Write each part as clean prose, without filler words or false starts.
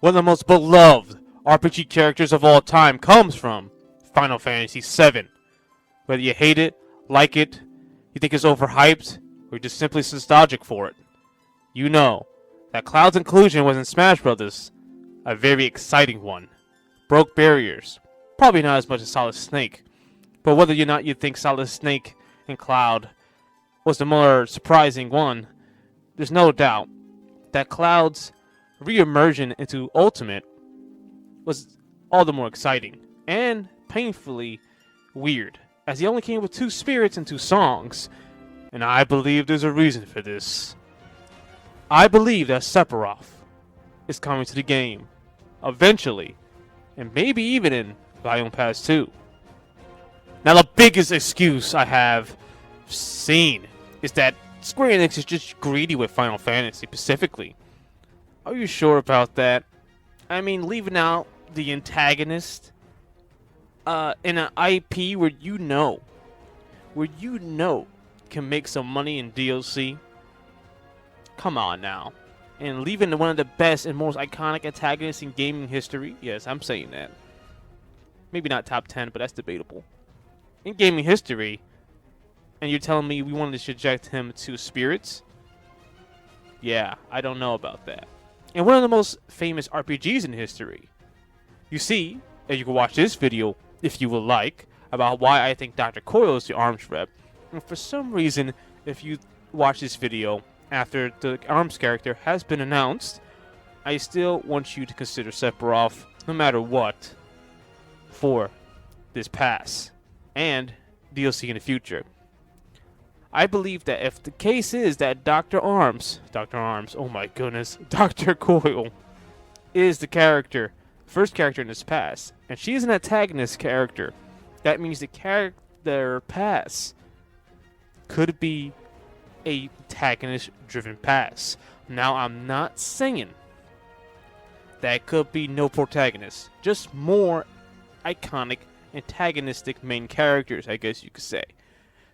one of the most beloved RPG characters of all time comes from Final Fantasy VII. Whether you hate it, like it, you think it's overhyped, or you're just simply nostalgic for it, you know that Cloud's inclusion was in Smash Bros. A very exciting one. Broke barriers. Probably not as much as Solid Snake, but whether or not you think Solid Snake and Cloud was the more surprising one, there's no doubt that Cloud's re-immersion into Ultimate was all the more exciting and painfully weird, as he only came with 2 spirits and 2 songs, and I believe there's a reason for this. I believe that Sephiroth is coming to the game eventually, and maybe even in OVERPASS 2. Now, the biggest excuse I have seen is that Square Enix is just greedy with Final Fantasy specifically. Are you sure about that? I mean, leaving out the antagonist in an IP where you know can make some money in DLC. Come on now. And leaving one of the best and most iconic antagonists in gaming history. Yes, I'm saying that. Maybe not top 10, but that's debatable. In gaming history, and you're telling me we wanted to subject him to spirits? Yeah, I don't know about that. And one of the most famous RPGs in history. You see, and you can watch this video if you would like, about why I think Dr. Coyle is the ARMS rep. And for some reason, if you watch this video after the ARMS character has been announced, I still want you to consider Sephiroth, no matter what, for this pass and DLC in the future. I believe that if the case is that Dr. Coyle is the first character in this pass, and she's an antagonist character, that means the character pass could be a antagonist-driven pass. Now, I'm not saying that could be no protagonist, just more iconic, antagonistic main characters, I guess you could say.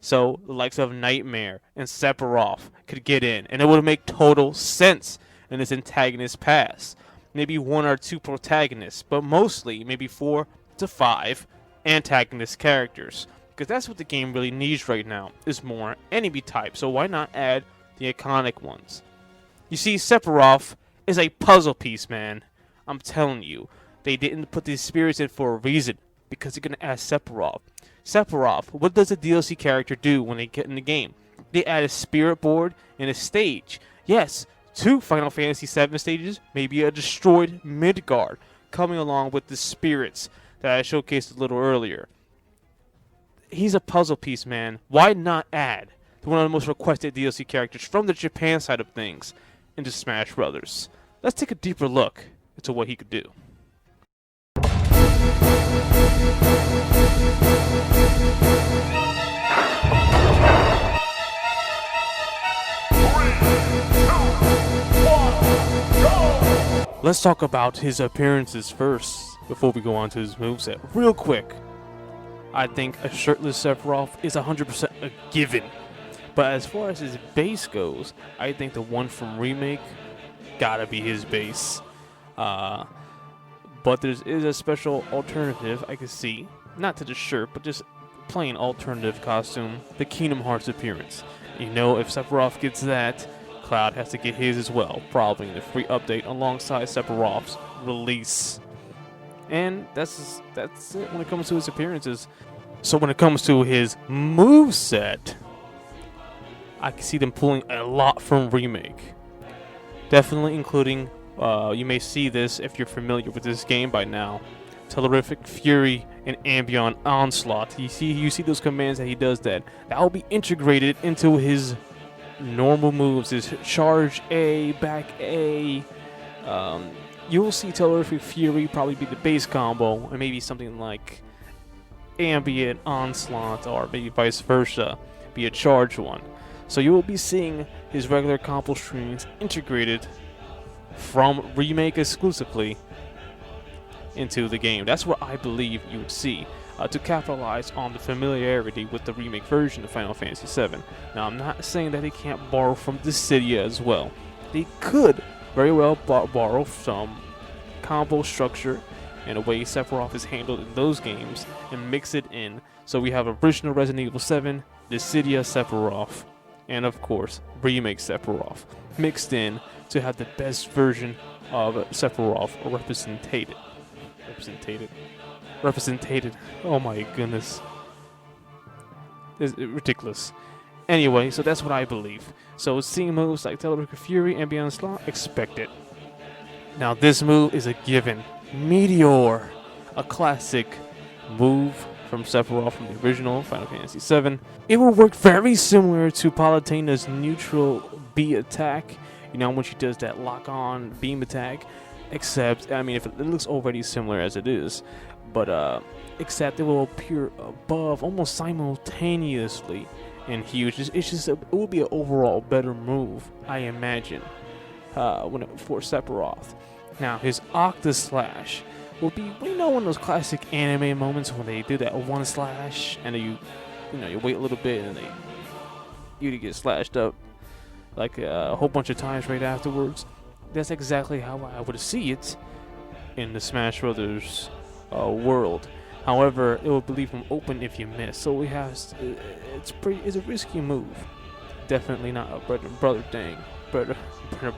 So, the likes of Nightmare and Sephiroth could get in, and it would make total sense in this antagonist pass. Maybe 1 or 2 protagonists, but mostly maybe 4 to 5 antagonist characters. Because that's what the game really needs right now, is more enemy type, so why not add the iconic ones? You see, Sephiroth is a puzzle piece, man. I'm telling you, they didn't put these spirits in for a reason, because they're going to add Sephiroth. Sephiroth, what does a DLC character do when they get in the game? They add a spirit board and a stage. Yes, 2 Final Fantasy VII stages, maybe a destroyed Midgard, coming along with the spirits that I showcased a little earlier. He's a puzzle piece, man. Why not add one of the most requested DLC characters from the Japan side of things into Smash Brothers? Let's take a deeper look into what he could do. Let's talk about his appearances first before we go on to his moveset. Real quick, I think a shirtless Sephiroth is 100% a given. But as far as his base goes, I think the one from Remake gotta be his base. But there is a special alternative I can see. Not to the shirt, but just plain alternative costume. The Kingdom Hearts appearance. You know, if Sephiroth gets that, Cloud has to get his as well, probably in a free update alongside Sephiroth's release. And that's it when it comes to his appearances. So when it comes to his moveset, I can see them pulling a lot from Remake. Definitely including, you may see this if you're familiar with this game by now, Terrific Fury and Ambient Onslaught. You see those commands that he does that will be integrated into his normal moves, his charge A, back A. You'll see Terrific Fury probably be the base combo, and maybe something like Ambient Onslaught, or maybe vice versa, be a charge one. So you will be seeing his regular combo strings integrated from Remake exclusively into the game. That's what I believe you would see to capitalize on the familiarity with the Remake version of Final Fantasy VII. Now, I'm not saying that they can't borrow from Dissidia as well. They could very well borrow some combo structure and the way Sephiroth is handled in those games and mix it in. So we have original Resident Evil 7, Dissidia Sephiroth, and of course, Remake Sephiroth mixed in to have the best version of Sephiroth represented. Oh my goodness. It's ridiculous. Anyway, so that's what I believe. So seeing moves like Teleporter Fury and Beyond Slot, expect it. Now this move is a given. Meteor, a classic move from Sephiroth from the original Final Fantasy VII. It will work very similar to Palutena's neutral B attack. You know, when she does that lock-on beam attack. Except, I mean, if it looks already similar as it is, but except it will appear above almost simultaneously and huge. It will be an overall better move, I imagine, for Sephiroth. Now his Octa Slash will be, one of those classic anime moments when they do that one slash and then you wait a little bit and you get slashed up like a whole bunch of times right afterwards. That's exactly how I would see it in the Smash Brothers world. However, it will leave him open if you miss. So we have it's a risky move. Definitely not a bread and butter thing. Bread and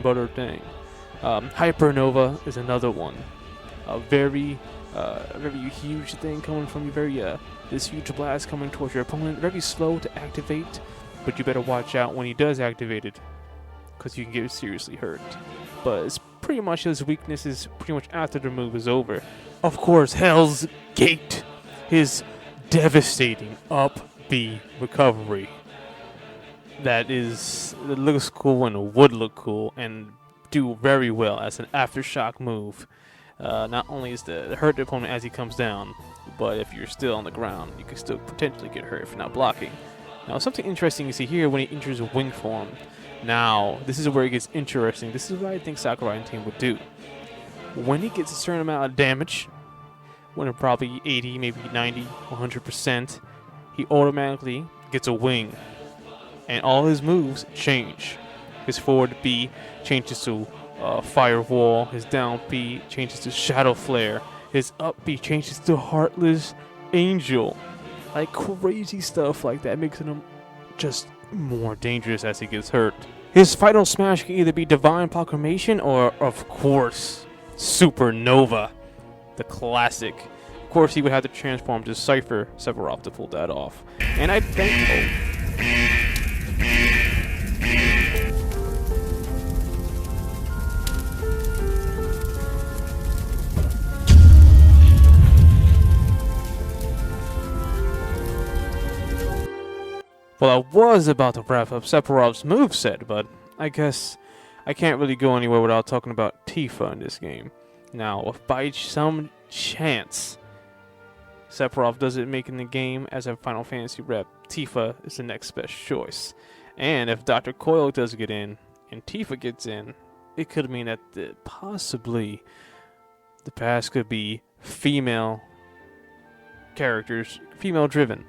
butter thing. Hypernova is another one. A very huge thing coming from you. This huge blast coming towards your opponent. Very slow to activate, but you better watch out when he does activate it, because you can get seriously hurt. But it's pretty much his weakness is pretty much after the move is over. Of course, Hell's Gate, his devastating up B recovery. That looks cool and would look cool and do very well as an aftershock move. Not only is to hurt the opponent as he comes down, but if you're still on the ground, you can still potentially get hurt if you're not blocking. Now, something interesting you see here when he enters wing form. Now, this is where it gets interesting. This is what I think Sakurai and team would do. When he gets a certain amount of damage, when it's probably 80, maybe 90, 100%, he automatically gets a wing. And all his moves change. His forward B changes to Firewall. His down B changes to Shadow Flare. His up B changes to Heartless Angel. Like crazy stuff like that, making him just more dangerous as he gets hurt. His final smash can either be Divine Proclamation or, of course, Supernova, the classic. Of course, he would have to transform to Cypher Sephiroth to pull that off. And I think... Well, I was about to wrap up Sephiroth's moveset, but I guess I can't really go anywhere without talking about Tifa in this game. Now, if by some chance Sephiroth doesn't make it in the game as a Final Fantasy rep, Tifa is the next best choice. And if Dr. Coyle does get in and Tifa gets in, it could mean that possibly the past could be female characters, female driven.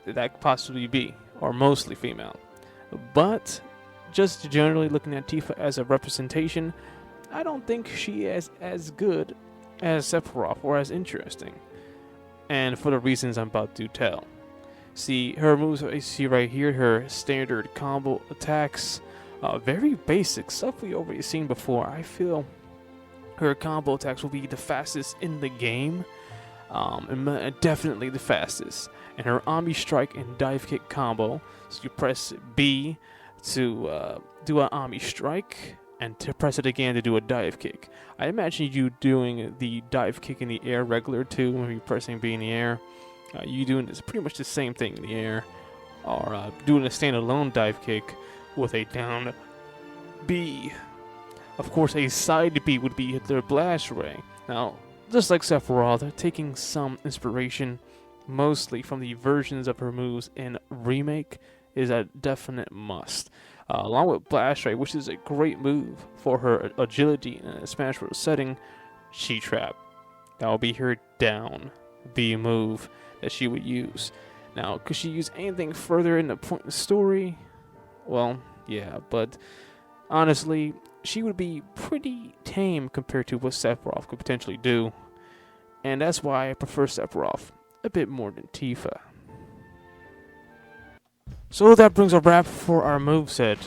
That could possibly be, or mostly female. But just generally looking at Tifa as a representation, I don't think she is as good as Sephiroth or as interesting. And for the reasons I'm about to tell. See, her moves I see right here, her standard combo attacks, very basic stuff we already seen before. I feel her combo attacks will be the fastest in the game, and definitely the fastest. And her Ami Strike and Dive Kick combo, so you press B to do an Ami Strike, and to press it again to do a Dive Kick. I imagine you doing the Dive Kick in the air regular too, when you're pressing B in the air. You doing this pretty much the same thing in the air, or doing a standalone Dive Kick with a down B. Of course, a side B would be their Blast Ray. Now, just like Sephiroth, they're taking some inspiration mostly from the versions of her moves in Remake is a definite must. Along with Blast Ray, which is a great move for her agility in a Smash Bros. Setting, She Trap. That will be her down B move that she would use. Now, could she use anything further in the point of story? Well, yeah, but Honestly, she would be pretty tame compared to what Sephiroth could potentially do, and that's why I prefer Sephiroth a bit more than Tifa. So that brings a wrap for our moveset,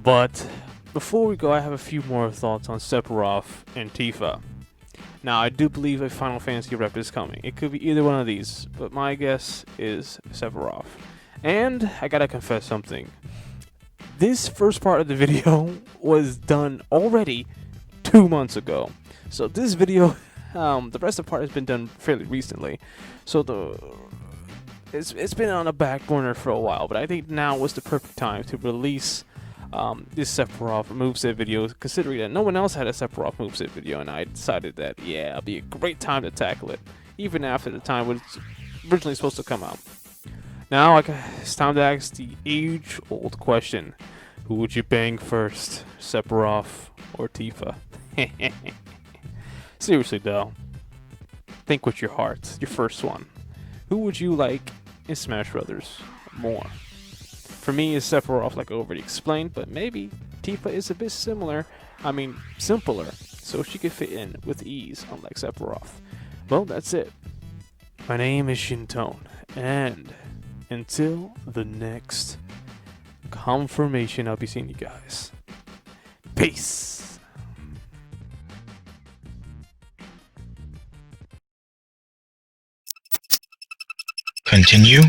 but before we go, I have a few more thoughts on Sephiroth and Tifa. Now, I do believe a Final Fantasy rep is coming. It could be either one of these, but my guess is Sephiroth. And I gotta confess something. This first part of the video was done already 2 months ago. So this video, the rest of the part has been done fairly recently. So it's been on a back burner for a while, but I think now was the perfect time to release this Sephiroth moveset video, considering that no one else had a Sephiroth moveset video, and I decided that, yeah, it'd be a great time to tackle it, even after the time when it's originally supposed to come out. Now, it's time to ask the age-old question. Who would you bang first, Sephiroth or Tifa? Seriously, though. Think with your heart, your first one. Who would you like in Smash Brothers more? For me, it's Sephiroth, like I already explained, but maybe Tifa is a bit simpler, so she could fit in with ease, unlike Sephiroth. Well, that's it. My name is SHINTONE, and until the next confirmation, I'll be seeing you guys. Peace! Continue.